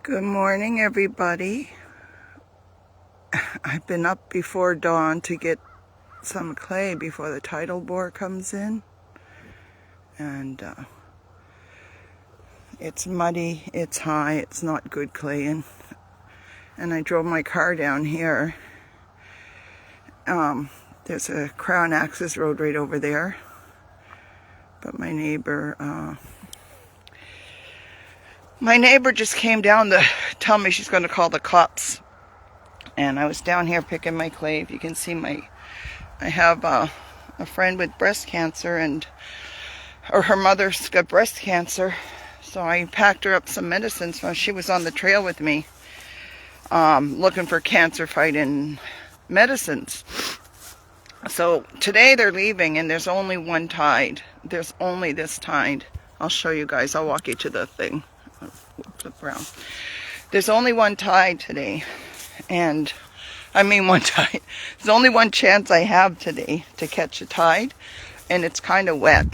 Good morning, everybody. I've been up before dawn to get some clay before the tidal bore comes in. And it's muddy, it's high, it's not good clay. And I drove my car down here. There's a Crown access road right over there. But my neighbor just came down to tell me she's going to call the cops. And I was down here picking my clay. If you can see I have a friend with breast cancer, or her mother's got breast cancer. So I packed her up some medicines while she was on the trail with me, looking for cancer fighting medicines. So today they're leaving, and there's only one tide. There's only this tide. I'll show you guys. I'll walk you to the thing. Flip around. There's only one tide today. And I mean one tide. There's only one chance I have today to catch a tide. And it's kind of wet.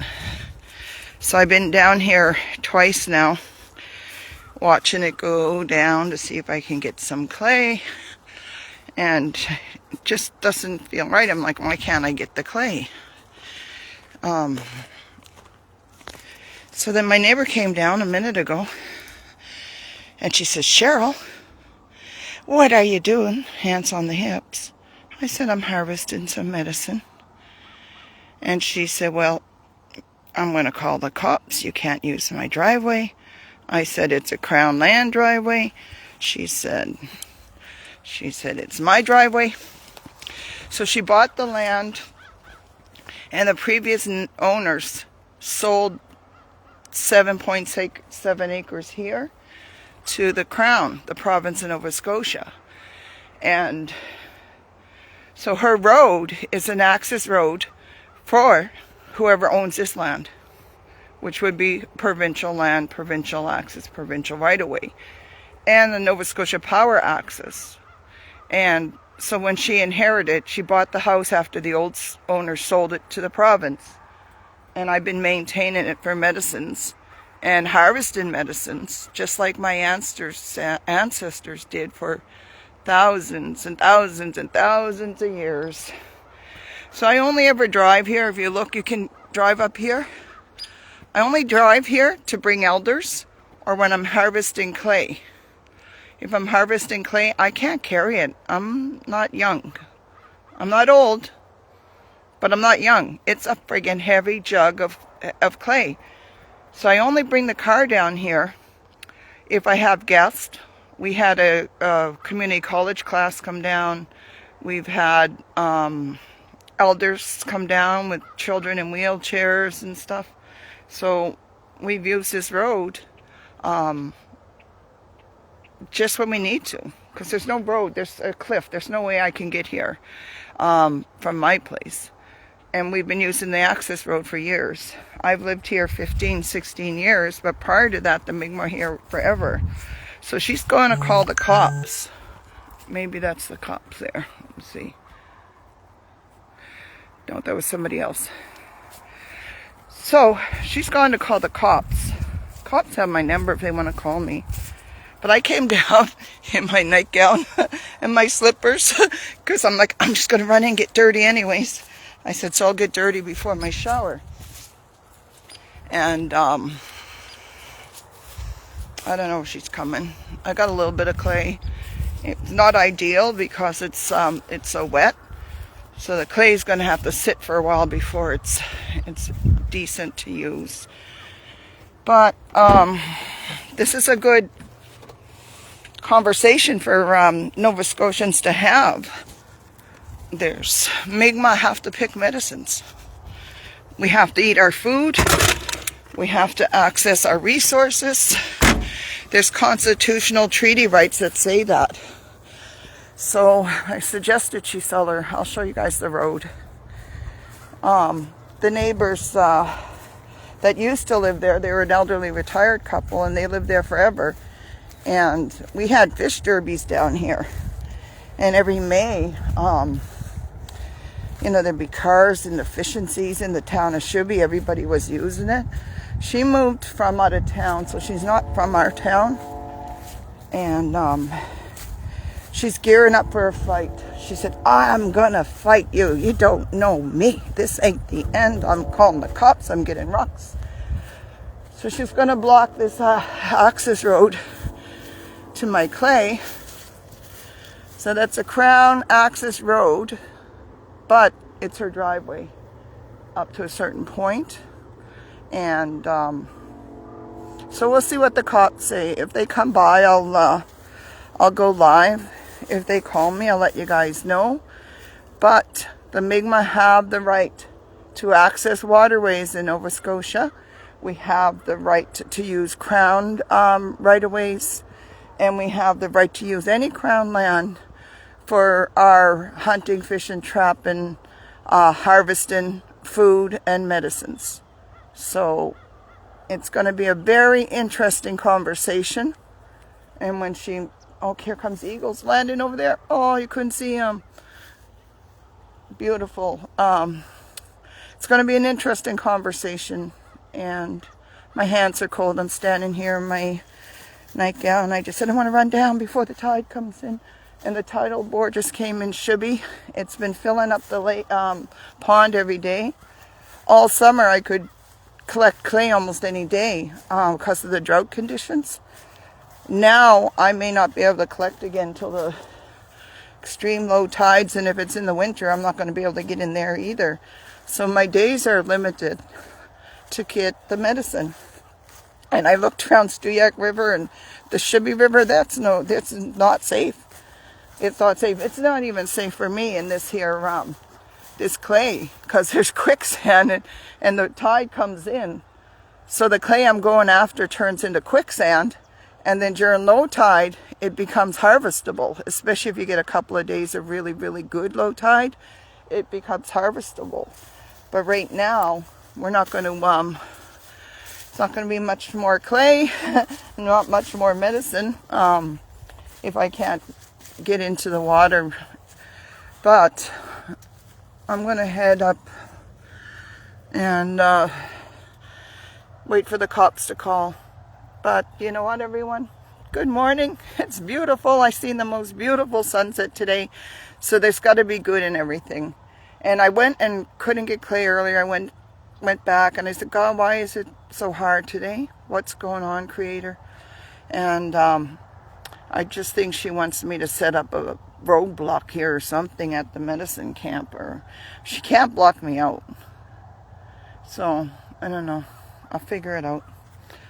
So I've been down here twice now, watching it go down to see if I can get some clay. And it just doesn't feel right. I'm like, why can't I get the clay? So then my neighbor came down a minute ago. And she says, Cheryl, what are you doing? Hands on the hips. I said, I'm harvesting some medicine. And she said, well, I'm going to call the cops. You can't use my driveway. I said, it's a Crown land driveway. She said, it's my driveway. So she bought the land, and the previous owners sold 7.7 acres here to the Crown, the province of Nova Scotia. And so her road is an access road for whoever owns this land, which would be provincial land, provincial access, provincial right-of-way, and the Nova Scotia Power access. And so when she inherited, she bought the house after the old owner sold it to the province. And I've been maintaining it for medicines and harvesting medicines, just like my ancestors did for thousands and thousands and thousands of years. So I only ever drive here. If you look, you can drive up here. I only drive here to bring elders or when I'm harvesting clay. If I'm harvesting clay, I can't carry it. I'm not young. I'm not old, but I'm not young. It's a friggin' heavy jug of clay. So I only bring the car down here if I have guests. We had a community college class come down. We've had elders come down with children in wheelchairs and stuff. So we've used this road just when we need to. Because there's no road, there's a cliff. There's no way I can get here from my place. And we've been using the access road for years. I've lived here 15, 16 years, but prior to that, the Mi'kmaq here forever. So she's going to call the cops. Maybe that's the cops there. Let's see. No, that was somebody else. So she's going to call the cops. Cops have my number if they want to call me. But I came down in my nightgown and my slippers because I'm like, I'm just going to run in and get dirty anyways. I said, so I'll get dirty before my shower. And I don't know if she's coming. I got a little bit of clay. It's not ideal because it's so wet. So the clay is going to have to sit for a while before it's decent to use. But this is a good conversation for Nova Scotians to have. There's Mi'kmaq have to pick medicines. We have to eat our food. We have to access our resources. There's constitutional treaty rights that say that. So I suggested she sell her. I'll show you guys the road. The neighbors that used to live there, they were an elderly retired couple, and they lived there forever. And we had fish derbies down here. And every May, there'd be cars and efficiencies in the town of Shubenacadie. Everybody was using it. She moved from out of town, so she's not from our town. And she's gearing up for a fight. She said, I'm gonna fight you. You don't know me. This ain't the end. I'm calling the cops. I'm getting rocks. So she's gonna block this access road to my clay. So that's a Crown access road, but it's her driveway up to a certain point. And so we'll see what the cops say. If they come by, I'll go live. If they call me, I'll let you guys know. But the Mi'kmaq have the right to access waterways in Nova Scotia. We have the right to use Crown right-of-ways, and we have the right to use any Crown land for our hunting, fishing, trapping, harvesting, food, and medicines. So it's going to be a very interesting conversation. And when she... Oh, here comes eagles landing over there. Oh, you couldn't see them. Beautiful. It's going to be an interesting conversation. And my hands are cold. I'm standing here in my nightgown. I just said I want to run down before the tide comes in. And the tidal board just came in Shubenacadie. It's been filling up the lake, pond every day. All summer I could collect clay almost any day because of the drought conditions. Now I may not be able to collect again until the extreme low tides, and if it's in the winter, I'm not going to be able to get in there either. So my days are limited to get the medicine. And I looked around Shubenacadie River and the Shubenacadie River. That's not safe. It's not safe. It's not even safe for me in this here this clay, because there's quicksand and the tide comes in. So the clay I'm going after turns into quicksand. And then during low tide, it becomes harvestable, especially if you get a couple of days of really, really good low tide, it becomes harvestable. But right now, we're not going to, it's not going to be much more clay, not much more medicine, if I can't get into the water. But I'm going to head up and wait for the cops to call. But you know what, everyone? Good morning. It's beautiful. I seen the most beautiful sunset today. So there's got to be good in everything. And I went and couldn't get clay earlier. I went back and I said, God, why is it so hard today? What's going on, Creator? And I just think she wants me to set up a roadblock here or something at the medicine camp. Or she can't block me out. So, I don't know. I'll figure it out.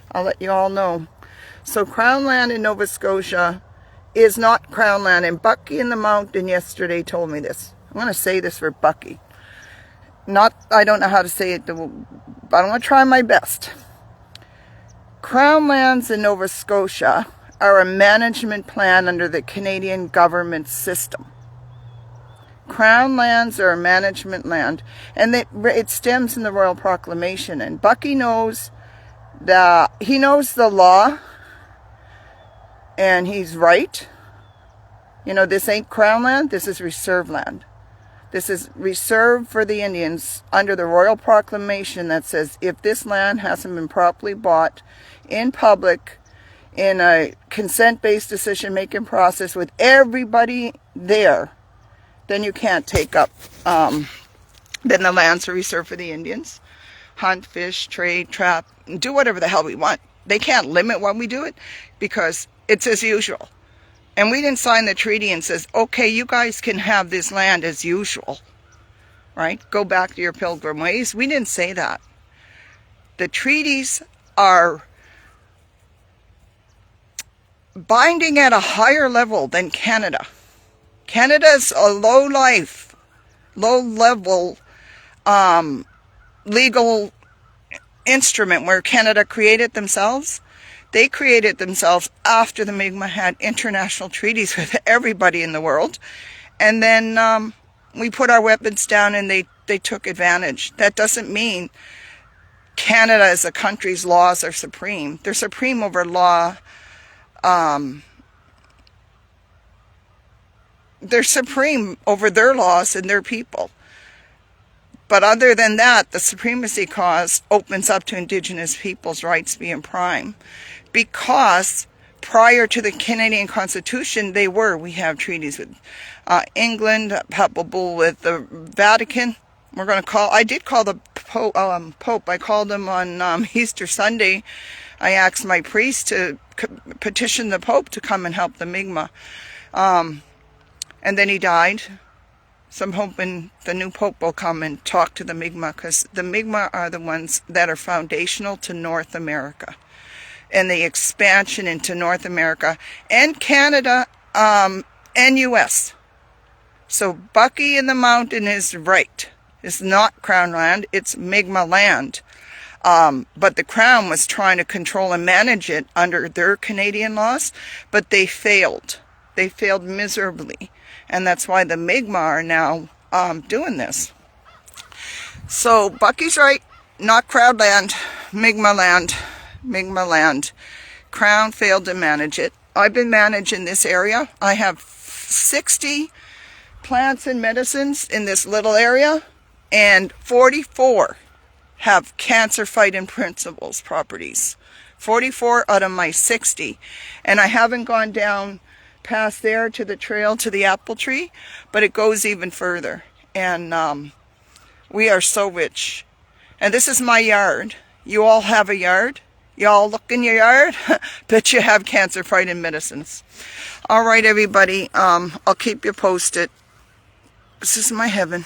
I'll let you all know. So Crown land in Nova Scotia is not Crown land. And Bucky in the Mountain yesterday told me this. I'm going to say this for Bucky. I don't know how to say it, but I'm going to try my best. Crown lands in Nova Scotia are a management plan under the Canadian government system. Crown lands are a management land. And it stems in the Royal Proclamation. And Bucky knows he knows the law, and he's right. You know, this ain't Crown land, this is reserve land. This is reserved for the Indians under the Royal Proclamation that says if this land hasn't been properly bought in public in a consent-based decision-making process with everybody there, then you can't take up, then the lands are reserved for the Indians. Hunt, fish, trade, trap, do whatever the hell we want. They can't limit when we do it because it's as usual. And we didn't sign the treaty and says, okay, you guys can have this land as usual, right? Go back to your pilgrim ways. We didn't say that. The treaties are binding at a higher level than Canada. Canada's a low-level legal instrument where Canada created themselves. They created themselves after the Mi'kmaq had international treaties with everybody in the world. And then we put our weapons down and they took advantage. That doesn't mean Canada as a country's laws are supreme. They're supreme over law. They're supreme over their laws and their people. But other than that, the supremacy clause opens up to Indigenous peoples' rights being prime. Because prior to the Canadian Constitution, we have treaties with England, palpable with the Vatican. I did call the Pope. I called him on Easter Sunday. I asked my priest to petition the Pope to come and help the Mi'kmaq. And then he died. So I'm hoping the new Pope will come and talk to the Mi'kmaq, because the Mi'kmaq are the ones that are foundational to North America and the expansion into North America and Canada and U.S. So Bucky in the Mountain is right. It's not Crown land, it's Mi'kmaq land. But the Crown was trying to control and manage it under their Canadian laws, but they failed. They failed miserably. And that's why the Mi'kmaq are now doing this. So Bucky's right, not Crown land, Mi'kmaq land, Mi'kmaq land. Crown failed to manage it. I've been managing this area. I have 60 plants and medicines in this little area, and 44 have cancer fighting principles properties. 44 out of my 60. And I haven't gone down past there to the trail to the apple tree, but it goes even further. And we are so rich. And this is my yard. You all have a yard? You all look in your yard? Bet you have cancer fighting medicines. All right, everybody. I'll keep you posted. This is my heaven.